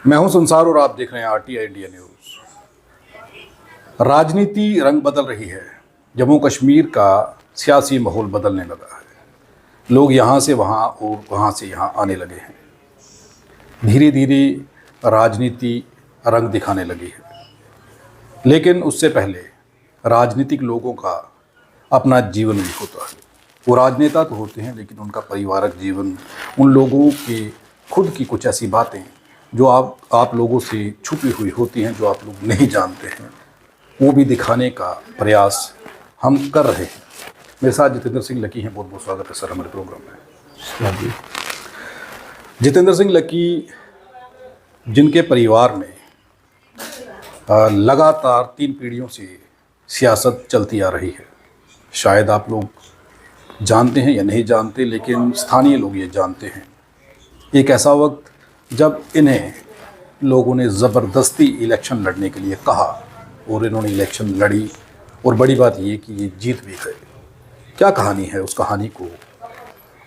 मैं हूं संसार और आप देख रहे हैं आरटीआई इंडिया न्यूज। राजनीति रंग बदल रही है। जम्मू कश्मीर का सियासी माहौल बदलने लगा है। लोग यहाँ से वहाँ और वहाँ से यहाँ आने लगे हैं। धीरे धीरे राजनीति रंग दिखाने लगी है। लेकिन उससे पहले राजनीतिक लोगों का अपना जीवन भी होता है। वो राजनेता तो होते हैं, लेकिन उनका पारिवारिक जीवन, उन लोगों के खुद की कुछ ऐसी बातें जो आप लोगों से छुपी हुई होती हैं, जो आप लोग नहीं जानते हैं, वो भी दिखाने का प्रयास हम कर रहे हैं। मेरे साथ जितेंद्र सिंह लकी हैं। बहुत बहुत स्वागत है सर हमारे प्रोग्राम में। जितेंद्र सिंह लकी, जिनके परिवार में लगातार 3 पीढ़ियों से सियासत चलती आ रही है। शायद आप लोग जानते हैं या नहीं जानते, लेकिन स्थानीय लोग ये जानते हैं। एक ऐसा वक्त जब इन्हें लोगों ने ज़बरदस्ती इलेक्शन लड़ने के लिए कहा और इन्होंने इलेक्शन लड़ी, और बड़ी बात ये कि ये जीत भी गए। क्या कहानी है, उस कहानी को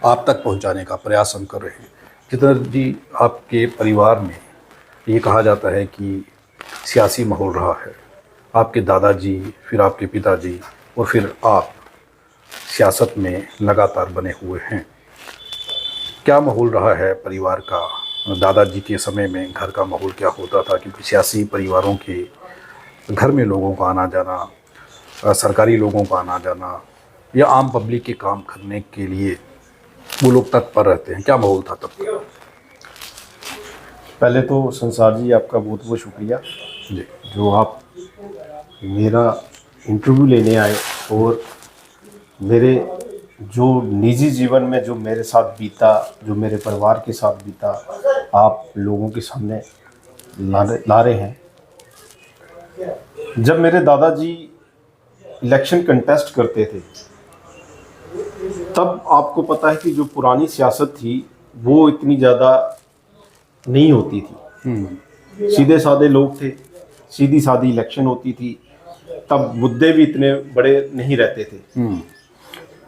आप तक पहुंचाने का प्रयास हम कर रहे हैं। जितेंद्र जी, आपके परिवार में ये कहा जाता है कि सियासी माहौल रहा है। आपके दादाजी, फिर आपके पिताजी और फिर आप सियासत में लगातार बने हुए हैं। क्या माहौल रहा है परिवार का? दादाजी के समय में घर का माहौल क्या होता था? क्योंकि सियासी परिवारों के घर में लोगों का आना जाना, सरकारी लोगों का आना जाना या आम पब्लिक के काम करने के लिए वो लोग तत्पर रहते हैं। क्या माहौल था तब का? पहले तो संसार जी, आपका बहुत बहुत शुक्रिया जी। जो आप मेरा इंटरव्यू लेने आए और मेरे जो निजी जीवन में जो मेरे साथ बीता, जो मेरे परिवार के साथ बीता, आप लोगों के सामने ला रहे हैं। जब मेरे दादाजी इलेक्शन कंटेस्ट करते थे, तब आपको पता है कि जो पुरानी सियासत थी वो इतनी ज़्यादा नहीं होती थी। सीधे साधे लोग थे, सीधी सादी इलेक्शन होती थी। तब मुद्दे भी इतने बड़े नहीं रहते थे।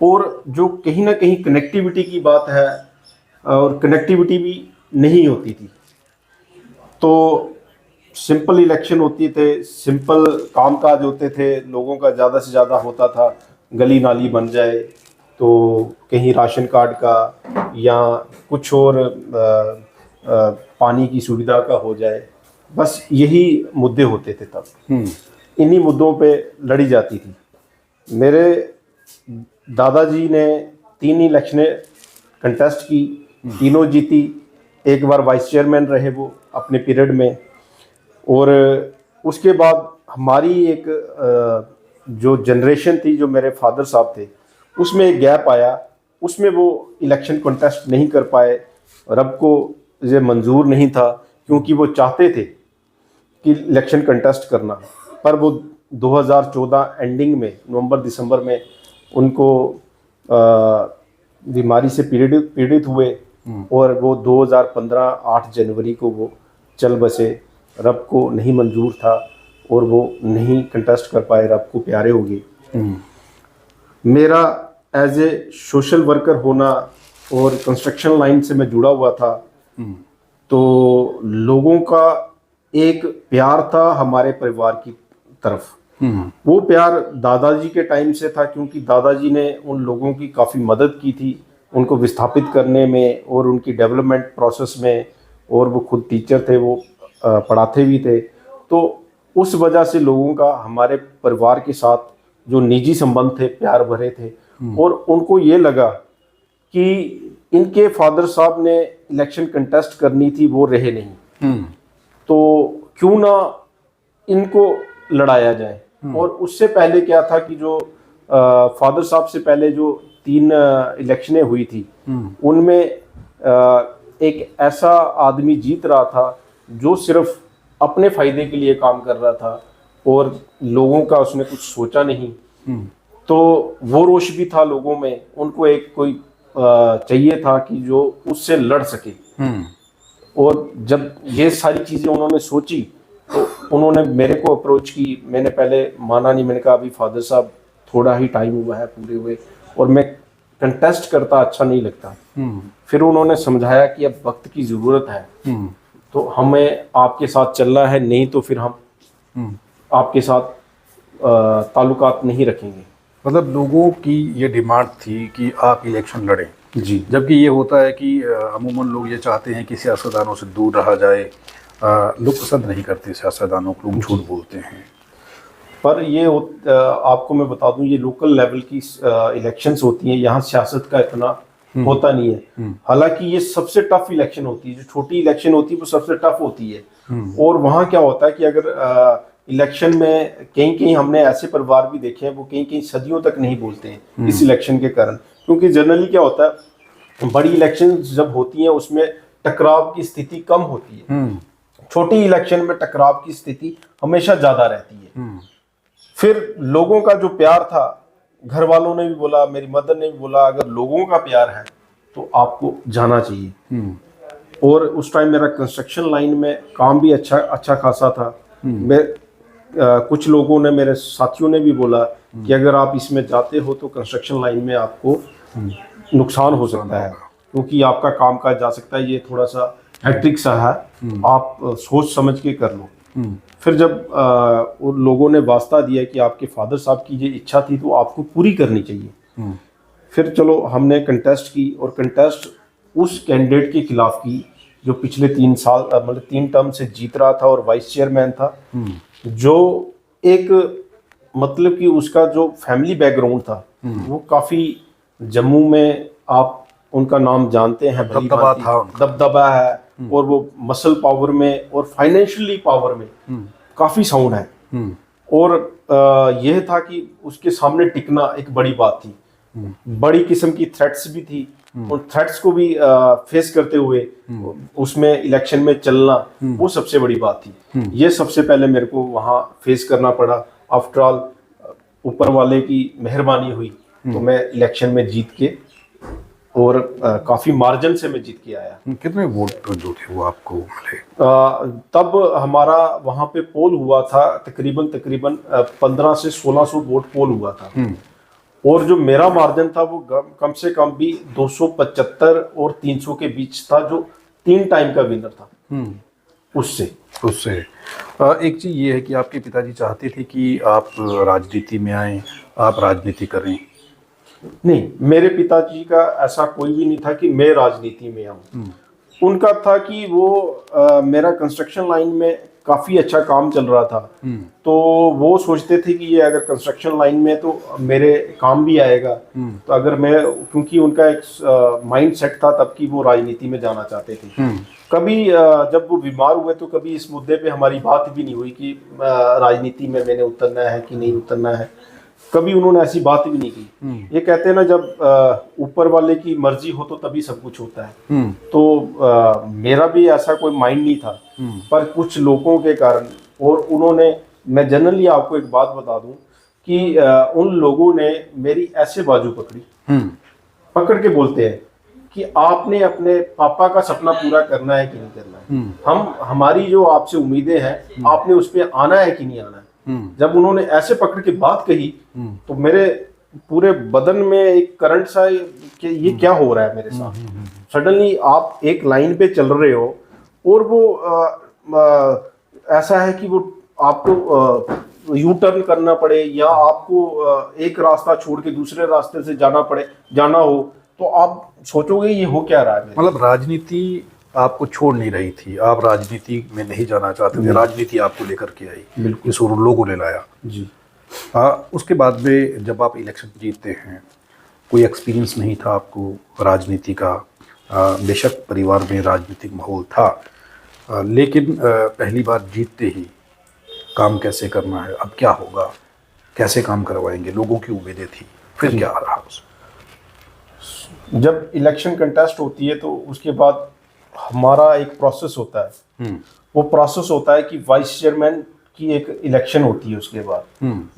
और जो कहीं ना कहीं कनेक्टिविटी की बात है, और कनेक्टिविटी भी नहीं होती थी। तो सिंपल इलेक्शन होती थे, सिंपल कामकाज होते थे, लोगों का ज़्यादा से ज़्यादा होता था गली नाली बन जाए, तो कहीं राशन कार्ड का या कुछ और पानी की सुविधा का हो जाए, बस यही मुद्दे होते थे तब। इन्हीं मुद्दों पे लड़ी जाती थी। मेरे दादाजी ने 3 इलेक्शनें कंटेस्ट की, तीनों जीती। एक बार वाइस चेयरमैन रहे वो अपने पीरियड में। और उसके बाद हमारी एक जो जनरेशन थी, जो मेरे फादर साहब थे, उसमें एक गैप आया। उसमें वो इलेक्शन कंटेस्ट नहीं कर पाए और अब को ये मंजूर नहीं था, क्योंकि वो चाहते थे कि इलेक्शन कंटेस्ट करना, पर वो 2014 एंडिंग में, नवंबर दिसंबर में उनको बीमारी से पीड़ित हुए और वो 2015 8 जनवरी को वो चल बसे। रब को नहीं मंजूर था और वो नहीं कंटेस्ट कर पाए, रब को प्यारे हो गए। मेरा एज ए सोशल वर्कर होना और कंस्ट्रक्शन लाइन से मैं जुड़ा हुआ था, तो लोगों का एक प्यार था हमारे परिवार की तरफ। वो प्यार दादाजी के टाइम से था, क्योंकि दादाजी ने उन लोगों की काफ़ी मदद की थी, उनको विस्थापित करने में और उनकी डेवलपमेंट प्रोसेस में। और वो खुद टीचर थे, वो पढ़ाते भी थे। तो उस वजह से लोगों का हमारे परिवार के साथ जो निजी संबंध थे, प्यार भरे थे। और उनको ये लगा कि इनके फादर साहब ने इलेक्शन कंटेस्ट करनी थी, वो रहे नहीं, तो क्यों ना इनको लड़ाया जाए। और उससे पहले क्या था कि जो फादर साहब से पहले जो 3 इलेक्शनें हुई थी, उनमें एक ऐसा आदमी जीत रहा था जो सिर्फ अपने फायदे के लिए काम कर रहा था और लोगों का उसने कुछ सोचा नहीं। तो वो रोष भी था लोगों में। उनको एक कोई चाहिए था कि जो उससे लड़ सके। और जब ये सारी चीज़ें उन्होंने सोची, तो उन्होंने मेरे को अप्रोच की। मैंने पहले माना नहीं, मैंने कहा अभी फादर साहब थोड़ा ही टाइम हुआ है पूरे हुए, और मैं कंटेस्ट करता अच्छा नहीं लगता। फिर उन्होंने समझाया कि अब वक्त की ज़रूरत है, तो हमें आपके साथ चलना है, नहीं तो फिर हम आपके साथ ताल्लुकात नहीं रखेंगे। मतलब लोगों की ये डिमांड थी कि आप इलेक्शन लड़ें, जी। जबकि ये होता है कि अमूमन लोग ये चाहते हैं कि सियासतदानों से दूर रहा जाए। लोग पसंद नहीं करते सियासतदानों को, लोग झूठ बोलते हैं। पर ये आपको मैं बता दूं, ये लोकल लेवल की इलेक्शंस होती हैं, यहाँ सियासत का इतना होता नहीं है। हालांकि ये सबसे टफ इलेक्शन होती है, जो छोटी इलेक्शन होती है वो सबसे टफ होती है। और वहाँ क्या होता है कि अगर इलेक्शन में कहीं कहीं हमने ऐसे परिवार भी देखे हैं, वो कहीं कहीं सदियों तक नहीं बोलते हैं इस इलेक्शन के कारण। क्योंकि जनरली क्या होता है, बड़ी इलेक्शन जब होती हैं उसमें टकराव की स्थिति कम होती है, छोटी इलेक्शन में टकराव की स्थिति हमेशा ज्यादा रहती है। फिर लोगों का जो प्यार था, घर वालों ने भी बोला, मेरी मदर ने भी बोला, अगर लोगों का प्यार है तो आपको जाना चाहिए। और उस टाइम मेरा कंस्ट्रक्शन लाइन में काम भी अच्छा खासा था। कुछ लोगों ने, मेरे साथियों ने भी बोला कि अगर आप इसमें जाते हो तो कंस्ट्रक्शन लाइन में आपको नुकसान हो सकता है, क्योंकि आपका काम काज जा सकता है, ये थोड़ा सा हैट्रिक सा है, आप सोच समझ के कर लो। फिर जब उन लोगों ने वास्ता दिया कि आपके फादर साहब की ये इच्छा थी तो आपको पूरी करनी चाहिए, फिर चलो हमने कंटेस्ट की, और कंटेस्ट उस कैंडिडेट के खिलाफ की जो पिछले 3 साल मतलब 3 टर्म से जीत रहा था और वाइस चेयरमैन था, जो एक मतलब कि उसका जो फैमिली बैकग्राउंड था वो काफ़ी, जम्मू में आप उनका नाम जानते हैं, दबदबा था उनका। दबदबा है, और वो मसल पावर में और फाइनेंशियली पावर में काफ़ी साउंड है। और यह था कि उसके सामने टिकना एक बड़ी बात थी। बड़ी किस्म की थ्रेट्स भी थी, और थ्रेट्स को भी फेस करते हुए उसमें इलेक्शन में चलना, वो सबसे बड़ी बात थी। ये सबसे पहले मेरे को वहाँ फेस करना पड़ा। आफ्टर ऑल ऊपर वाले की मेहरबानी हुई तो मैं इलेक्शन में जीत के, और काफ़ी मार्जिन से मैं जीत के आया। कितने वोट जो थे वो आपको मिले? तब हमारा वहाँ पे पोल हुआ था तकरीबन 1500 से 1600 वोट पोल हुआ था। और जो मेरा मार्जिन था वो कम से कम भी 275 और 300 के बीच था, जो 3 टाइम का विनर था। उससे एक चीज़ ये है कि आपके पिताजी चाहते थे कि आप राजनीति में आएं, आप राजनीति करें। नहीं, मेरे पिताजी का ऐसा कोई भी नहीं था कि मैं राजनीति में आऊँ। उनका था कि वो मेरा कंस्ट्रक्शन लाइन में काफ़ी अच्छा काम चल रहा था, तो वो सोचते थे कि ये अगर कंस्ट्रक्शन लाइन में तो मेरे काम भी आएगा। तो अगर मैं, क्योंकि उनका एक माइंड सेट था तब कि वो राजनीति में जाना चाहते थे। कभी जब वो बीमार हुए तो कभी इस मुद्दे पे हमारी बात भी नहीं हुई कि राजनीति में मैंने उतरना है कि नहीं उतरना है, कभी उन्होंने ऐसी बात भी नहीं की। ये कहते हैं ना, जब ऊपर वाले की मर्जी हो तो तभी सब कुछ होता है। तो मेरा भी ऐसा कोई माइंड नहीं था, पर कुछ लोगों के कारण, और उन्होंने, मैं जनरली आपको एक बात बता दूं कि उन लोगों ने मेरी ऐसे बाजू पकड़ के बोलते हैं कि आपने अपने पापा का सपना पूरा करना है कि नहीं करना है, हमारी जो आपसे उम्मीदें हैं आपने उस पर आना है कि नहीं आना है। जब उन्होंने ऐसे पकड़ के बात कही तो मेरे पूरे बदन में एक करंट सा कि ये क्या हो रहा है मेरे साथ। सडनली आप एक लाइन पे चल रहे हो और वो ऐसा है कि वो आपको यू टर्न करना पड़े, या आपको एक रास्ता छोड़ के दूसरे रास्ते से जाना हो, तो आप सोचोगे ये हो क्या रहा है। मतलब राजनीति आपको छोड़ नहीं रही थी, आप राजनीति में नहीं जाना चाहते थे, राजनीति आपको लेकर के आई, बिल्कुल इस लोगों ने लाया जी। उसके बाद में जब आप इलेक्शन जीतते हैं, कोई एक्सपीरियंस नहीं था आपको राजनीति का। बेशक परिवार में राजनीतिक माहौल था, लेकिन पहली बार जीतते ही काम कैसे करना है, अब क्या होगा, कैसे काम करवाएंगे, लोगों की उम्मीदें थी, फिर क्या रहा उसमें? जब इलेक्शन कंटेस्ट होती है तो उसके बाद हमारा एक प्रोसेस होता है। वो प्रोसेस होता है कि वाइस चेयरमैन की एक इलेक्शन होती है। उसके बाद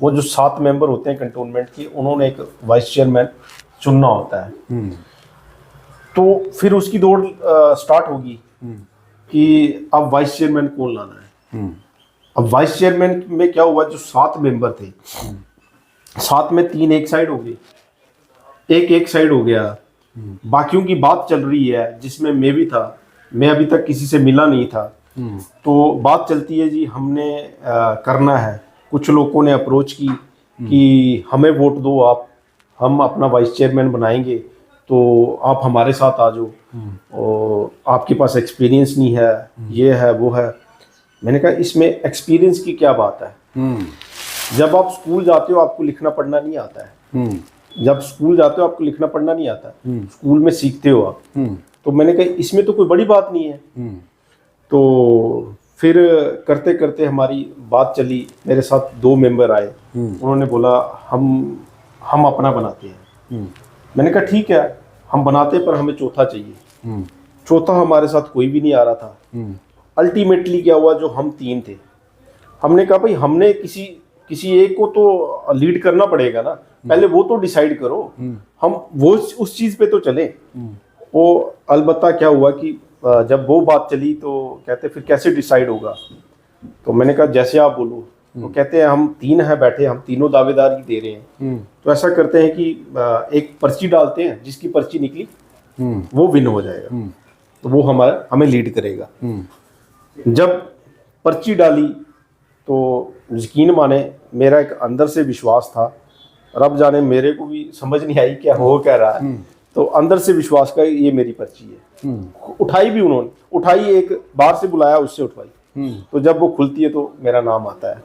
वो जो 7 मेंबर होते हैं कंटोनमेंट के, उन्होंने एक वाइस चेयरमैन चुनना होता है। तो फिर उसकी दौड़ स्टार्ट होगी कि अब वाइस चेयरमैन कौन लाना है। अब वाइस चेयरमैन में क्या हुआ, जो 7 मेंबर थे, 7 में 3 एक साइड हो गए, एक साइड हो गया। बाकियों की बात चल रही है जिसमें मैं भी था। मैं अभी तक किसी से मिला नहीं था, तो बात चलती है जी, हमने करना है। कुछ लोगों ने अप्रोच की कि हमें वोट दो आप, हम अपना वाइस चेयरमैन बनाएंगे, तो आप हमारे साथ आ जाओ, और आपके पास एक्सपीरियंस नहीं है, ये है वो है। मैंने कहा इसमें एक्सपीरियंस की क्या बात है? जब आप स्कूल जाते हो आपको लिखना पढ़ना नहीं आता है। जब स्कूल जाते हो आपको लिखना पढ़ना नहीं आता, स्कूल में सीखते हो आप। तो मैंने कहा इसमें तो कोई बड़ी बात नहीं है। तो फिर करते करते हमारी बात चली, मेरे साथ 2 मेंबर आए, उन्होंने बोला हम अपना बनाते हैं। मैंने कहा ठीक है, हम बनाते, पर हमें चौथा चाहिए। चौथा हमारे साथ कोई भी नहीं आ रहा था। अल्टीमेटली क्या हुआ, जो हम 3 थे, हमने कहा भाई हमने किसी एक को तो लीड करना पड़ेगा ना, पहले वो तो डिसाइड करो, हम वो उस चीज पे तो चले। वो अलबत्ता क्या हुआ कि जब वो बात चली तो कहते फिर कैसे डिसाइड होगा? तो मैंने कहा जैसे आप बोलो। तो कहते हैं हम 3 हैं बैठे, हम तीनों दावेदार ही दे रहे हैं, तो ऐसा करते हैं कि एक पर्ची डालते हैं, जिसकी पर्ची निकली वो विन हो जाएगा, तो वो हमें लीड करेगा। जब पर्ची डाली तो यकीन माने मेरा एक अंदर से विश्वास था, रब जाने मेरे को भी समझ नहीं आई क्या हो क्या रहा है, तो अंदर से विश्वास का ये मेरी पर्ची है। उठाई भी उन्होंने, उठाई, एक बाहर से बुलाया उससे उठवाई। तो जब वो खुलती है तो मेरा नाम आता है।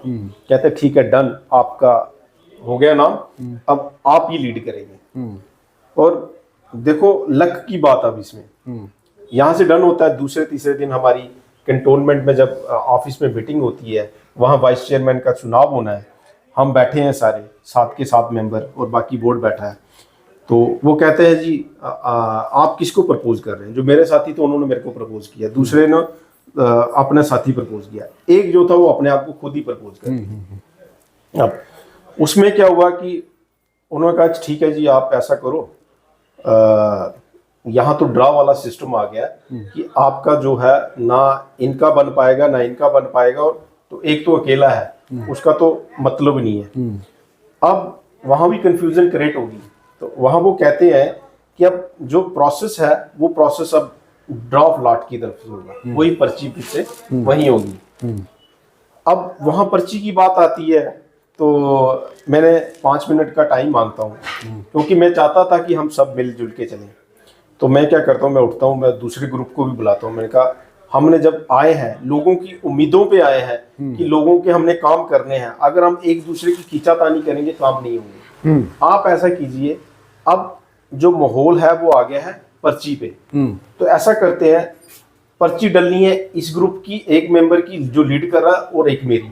कहते ठीक है डन, आपका हो गया नाम, अब आप ही लीड करेंगे। और देखो लक की बात, अब इसमें यहाँ से डन होता है। दूसरे तीसरे दिन हमारी कैंटोनमेंट में जब ऑफिस में मीटिंग होती है, वहाँ वाइस चेयरमैन का चुनाव होना है, हम बैठे हैं सारे 7 के 7 मेंबर और बाकी बोर्ड बैठा है। तो वो कहते हैं जी आप किसको प्रपोज कर रहे हैं? जो मेरे साथी थे उन्होंने मेरे को प्रपोज किया, दूसरे ने अपना साथी प्रपोज किया, एक जो था वो अपने आप को खुद ही प्रपोज कर दिया। अब उसमें क्या हुआ कि उन्होंने कहा ठीक है जी आप ऐसा करो, यहाँ तो ड्रा वाला सिस्टम आ गया कि आपका जो है ना इनका बन पाएगा ना इनका बन पाएगा, और तो एक तो अकेला है, उसका तो मतलब नहीं है। अब वहाँ भी कंफ्यूजन क्रिएट होगी। तो वहाँ वो कहते हैं कि अब जो प्रोसेस है वो प्रोसेस अब ड्रा ऑफ लॉट की तरफ से होगा, वही पर्ची फिर से वही होगी। अब वहाँ पर्ची की बात आती है तो मैंने 5 मिनट का टाइम मांगता हूँ, क्योंकि मैं चाहता था कि हम सब मिलजुल के चलें। तो मैं क्या करता हूँ, मैं उठता हूँ, मैं दूसरे ग्रुप को भी बुलाता हूँ। मैंने कहा हमने जब आए हैं, लोगों की उम्मीदों पे आए हैं कि लोगों के हमने काम करने हैं, अगर हम एक दूसरे की खींचातानी करेंगे काम नहीं होंगे। आप ऐसा कीजिए, अब जो माहौल है वो आ गया है पर्ची पे, तो ऐसा करते हैं, पर्ची डलनी है इस ग्रुप की, एक मेंबर की जो लीड कर रहा है और एक मेरी।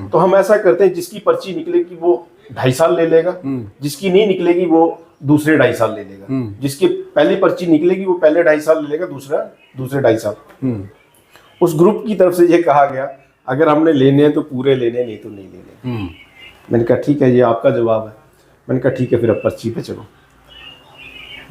तो हम ऐसा करते हैं जिसकी पर्ची निकलेगी वो 2.5 साल ले लेगा, जिसकी नहीं निकलेगी वो दूसरे 2.5 साल ले लेगा, जिसकी पहली पर्ची निकलेगी वो पहले 2.5 साल ले लेगा, दूसरे 2.5 साल। उस ग्रुप की तरफ से ये कहा गया अगर हमने लेने हैं तो पूरे लेने, नहीं तो नहीं लेने। मैंने कहा ठीक है ये आपका जवाब है। मैंने कहा ठीक है फिर अब पर्ची पे चलो।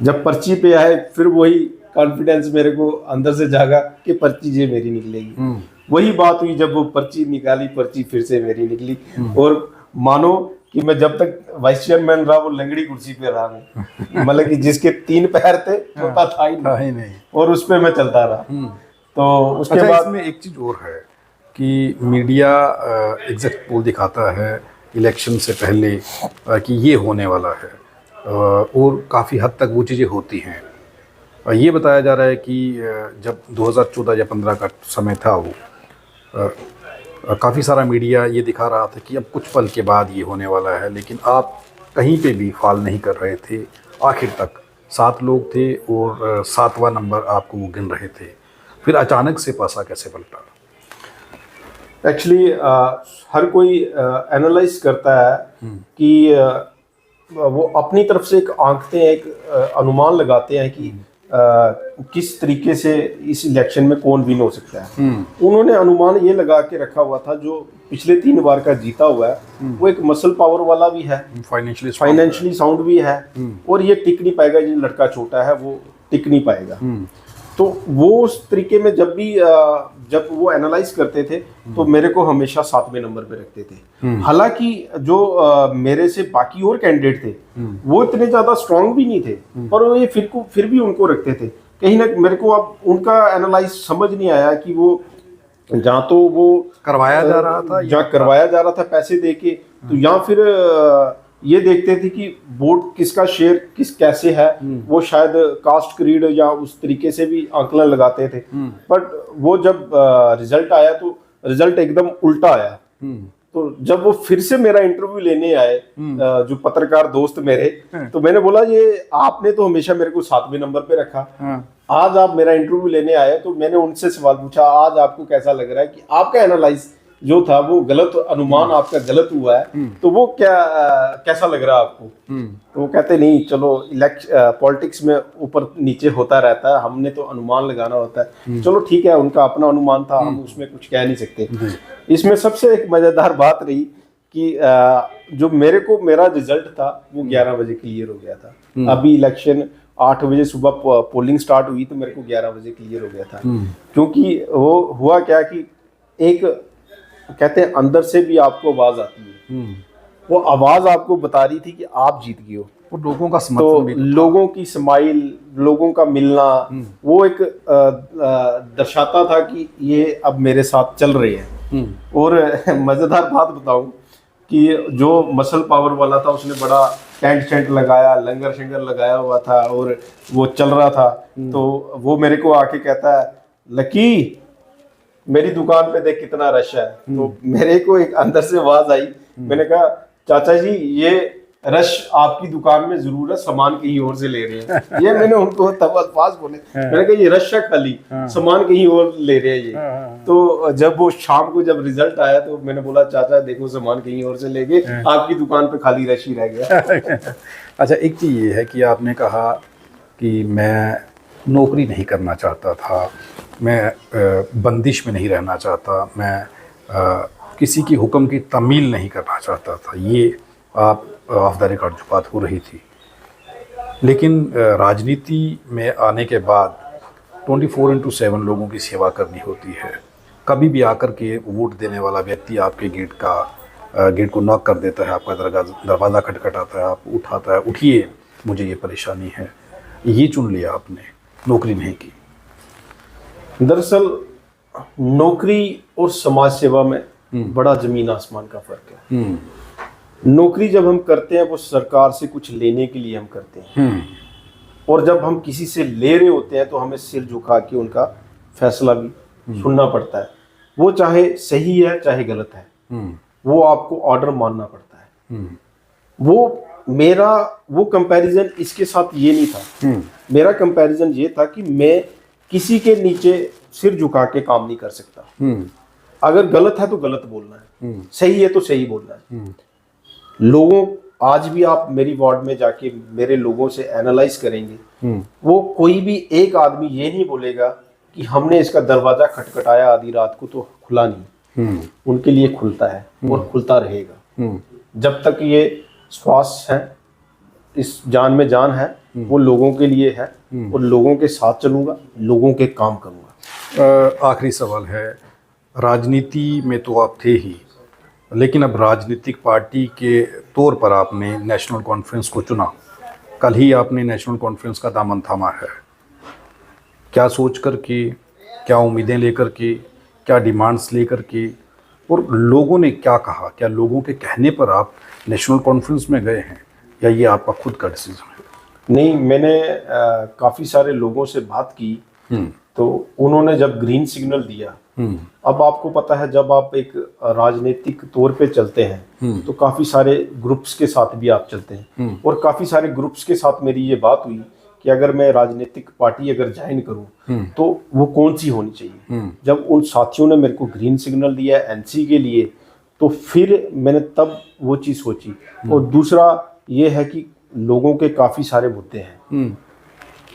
जब पर्ची पे आए फिर वही कॉन्फिडेंस मेरे को अंदर से जागा कि पर्ची ये मेरी निकलेगी। वही बात हुई, जब वो पर्ची निकाली, पर्ची फिर से मेरी निकली। और मानो कि मैं जब तक वाइस चेयरमैन रहा वो लंगड़ी कुर्सी पे रहा हूँ, मतलब कि जिसके 3 पैर थे चौथा था ही नहीं, और उस पर मैं चलता रहा। तो उसके बाद इसमें एक चीज़ और है कि मीडिया एग्जैक्ट पोल दिखाता है इलेक्शन से पहले कि ये होने वाला है, और काफ़ी हद तक वो चीज़ें होती हैं। ये बताया जा रहा है कि जब 2014 या 15 का समय था, वो काफ़ी सारा मीडिया ये दिखा रहा था कि अब कुछ पल के बाद ये होने वाला है, लेकिन आप कहीं पे भी फाल नहीं कर रहे थे। आखिर तक 7 लोग थे और 7वां नंबर आपको वो गिन रहे थे। फिर अचानक से पासा कैसे पलटा? एक्चुअली हर कोई एनालाइज करता है कि वो अपनी तरफ से एक आंकते हैं, एक अनुमान लगाते हैं कि किस तरीके से इस इलेक्शन में कौन विन हो सकता है। उन्होंने अनुमान ये लगा के रखा हुआ था जो पिछले 3 बार का जीता हुआ है वो एक मसल पावर वाला भी है, फाइनेंशियली साउंड भी है, और ये टिक नहीं पाएगा, ये लड़का छोटा है वो टिक नहीं पाएगा। तो वो उस तरीके में जब वो एनालाइज करते थे तो मेरे को हमेशा 7वें नंबर पे रखते थे। हालांकि जो मेरे से बाकी और कैंडिडेट थे वो इतने ज्यादा स्ट्रांग भी नहीं थे, पर वो ये फिर भी उनको रखते थे। कहीं ना मेरे को अब उनका एनालाइज समझ नहीं आया कि वो जहाँ तो वो करवाया जा रहा था, जहाँ करवाया जा रहा था पैसे दे के, तो यहाँ फिर ये देखते थे कि वोट किसका शेयर किस कैसे है, वो शायद कास्ट क्रीड या उस तरीके से भी आंकलन लगाते थे। बट वो जब रिजल्ट आया तो रिजल्ट एकदम उल्टा आया। तो जब वो फिर से मेरा इंटरव्यू लेने आए जो पत्रकार दोस्त मेरे, तो मैंने बोला ये आपने तो हमेशा मेरे को 7वें नंबर पे रखा, आज आप मेरा इंटरव्यू लेने आए, तो मैंने उनसे सवाल पूछा आज आपको कैसा लग रहा है कि आपका एनालाइज जो था वो गलत, अनुमान आपका गलत हुआ है, तो वो कैसा लग रहा है आपको? तो वो कहते नहीं चलो पॉलिटिक्स में ऊपर नीचे होता रहता है, हमने तो अनुमान लगाना होता है। चलो ठीक है, उनका अपना अनुमान था, हम उसमें कुछ कह नहीं सकते। इसमें सबसे एक मजेदार बात रही कि जो मेरा रिजल्ट था वो 11 बजे क्लियर हो गया था। अभी इलेक्शन 8 बजे सुबह पोलिंग स्टार्ट हुई, तो मेरे को 11 बजे क्लियर हो गया था। क्योंकि वो हुआ क्या कि एक कहते हैं अंदर से भी आपको आवाज आती है, वो आवाज आपको बता रही थी कि आप जीत गए हो। और लोगों का समर्थन भी तो लोगों की स्माइल, लोगों का मिलना, वो एक दर्शाता था कि ये अब मेरे साथ चल रहे हैं। और मजेदार बात बताऊं कि जो मसल पावर वाला था उसने बड़ा टेंट लगाया, लंगर शंगर लगाया हुआ था और वो चल रहा था। तो वो मेरे को आके कहता है लकी मेरी दुकान पे देख कितना रश है। तो मेरे को एक अंदर से आवाज आई, मैंने कहा चाचा जी ये रश आपकी दुकान में जरूर है, सामान कहीं और से ले रहे हैं। ये मैंने उनको तब अल्फाज बोले, मैंने कहा ये रश है खाली, सामान कहीं और ले रहे हैं ये। तो जब वो शाम को जब रिजल्ट आया तो मैंने बोला चाचा देखो सामान कहीं और से ले गए, आपकी दुकान पे खाली रश ही रह गया। अच्छा, एक चीज़ ये है कि आपने कहा कि मैं नौकरी नहीं करना चाहता था, मैं बंदिश में नहीं रहना चाहता, मैं किसी की हुक्म की तमील नहीं करना चाहता था। ये आप ऑफ द रिकॉर्ड जो बात हो रही थी। लेकिन राजनीति में आने के बाद 24/7 लोगों की सेवा करनी होती है। कभी भी आकर के वोट देने वाला व्यक्ति आपके गेट को नॉक कर देता है, आपका दरवाज़ा खटखटाता है, आप उठाता है, उठिए मुझे ये परेशानी है। ये चुन लिया आपने, नौकरी नहीं की। दरअसल नौकरी और समाज सेवा में बड़ा जमीन आसमान का फर्क है। नौकरी जब हम करते हैं वो सरकार से कुछ लेने के लिए हम करते हैं, और जब हम किसी से ले रहे होते हैं तो हमें सिर झुका के उनका फैसला भी सुनना पड़ता है। वो चाहे सही है चाहे गलत है, वो आपको ऑर्डर मानना पड़ता है। वो कंपैरिजन इसके साथ ये नहीं था। मेरा कंपैरिजन ये था कि मैं किसी के नीचे सिर झुका के काम नहीं कर सकता। अगर गलत है तो गलत बोलना है, सही है तो सही बोलना है। लोगों, आज भी आप मेरी वार्ड में जाके मेरे लोगों से एनालाइज करेंगे, वो कोई भी एक आदमी ये नहीं बोलेगा कि हमने इसका दरवाजा खटखटाया आधी रात को तो खुला नहीं। उनके लिए खुलता है और खुलता रहेगा जब तक ये श्वास है, इस जान में जान है, वो लोगों के लिए है और लोगों के साथ चलूंगा, लोगों के काम करूंगा। आखिरी सवाल है, राजनीति में तो आप थे ही, लेकिन अब राजनीतिक पार्टी के तौर पर आपने नेशनल कॉन्फ्रेंस को चुना। कल ही आपने नेशनल कॉन्फ्रेंस का दामन थामा है। क्या सोच कर के, क्या उम्मीदें लेकर के, क्या डिमांड्स लेकर के, और लोगों ने क्या कहा? क्या लोगों के कहने पर आप नेशनल कॉन्फ्रेंस में गए हैं या ये आपका खुद का डिसीजन है? नहीं, मैंने काफ़ी सारे लोगों से बात की, तो उन्होंने जब ग्रीन सिग्नल दिया, अब आपको पता है जब आप एक राजनीतिक तौर पे चलते हैं तो काफ़ी सारे ग्रुप्स के साथ भी आप चलते हैं, और काफ़ी सारे ग्रुप्स के साथ मेरी ये बात हुई कि अगर मैं राजनीतिक पार्टी अगर ज्वाइन करूं तो वो कौन सी होनी चाहिए। जब उन साथियों ने मेरे को ग्रीन सिग्नल दिया एनसी के लिए, तो फिर मैंने तब वो चीज़ सोची। और दूसरा ये है कि लोगों के काफ़ी सारे मुद्दे हैं,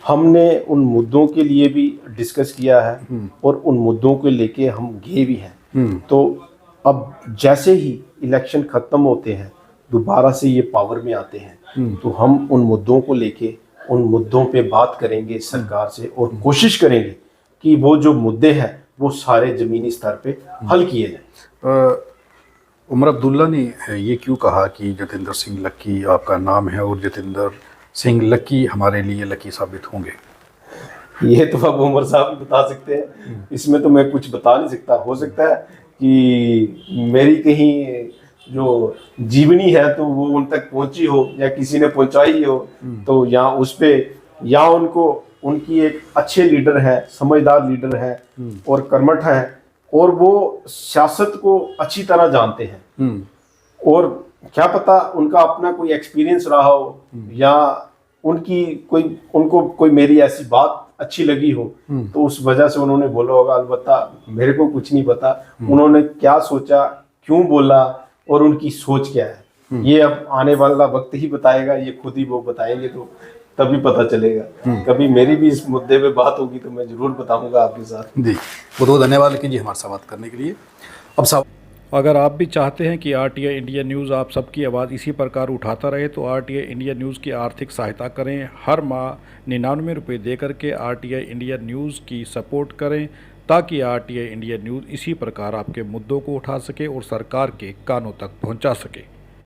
हमने उन मुद्दों के लिए भी डिस्कस किया है और उन मुद्दों को लेके हम गए भी हैं। तो अब जैसे ही इलेक्शन ख़त्म होते हैं, दोबारा से ये पावर में आते हैं, तो हम उन मुद्दों को लेके उन मुद्दों पे बात करेंगे सरकार से, और कोशिश करेंगे कि वो जो मुद्दे हैं वो सारे ज़मीनी स्तर पे हल किए जाएं। उमर अब्दुल्ला ने ये क्यों कहा कि जतेंद्र सिंह लक्की आपका नाम है और जतेंद्र सिंह लक्की हमारे लिए लकी साबित होंगे? ये तो अब उमर साहब भी बता सकते हैं, इसमें तो मैं कुछ बता नहीं सकता। हो सकता है कि मेरी कहीं जो जीवनी है तो वो उन तक पहुंची हो या किसी ने पहुंचाई हो, तो या उस पे या उनको उनकी एक अच्छे लीडर है, समझदार लीडर है और कर्मठ है और वो सियासत को अच्छी तरह जानते हैं, और क्या पता उनका अपना कोई एक्सपीरियंस रहा हो या उनकी उनको कोई मेरी ऐसी बात अच्छी लगी हो तो उस वजह से उन्होंने बोला होगा। अलबत्ता मेरे को कुछ नहीं पता उन्होंने क्या सोचा, क्यों बोला और उनकी सोच क्या है, ये अब आने वाला वक्त ही बताएगा। ये खुद ही वो बताएंगे तो तभी पता चलेगा। कभी मेरी भी इस मुद्दे पे बात होगी तो मैं जरूर बताऊंगा आपके साथ। जी, बहुत बहुत धन्यवाद लेकिन जी हमारे साथ बात करने के लिए। अब साहब, अगर आप भी चाहते हैं कि RTI इंडिया न्यूज़ आप सबकी आवाज़ इसी प्रकार उठाता रहे तो RTI इंडिया न्यूज़ की आर्थिक सहायता करें। हर माह 99 रुपये दे करके RTI इंडिया न्यूज़ की सपोर्ट करें ताकि RTI इंडिया न्यूज़ इसी प्रकार आपके मुद्दों को उठा सके और सरकार के कानों तक पहुंचा सके।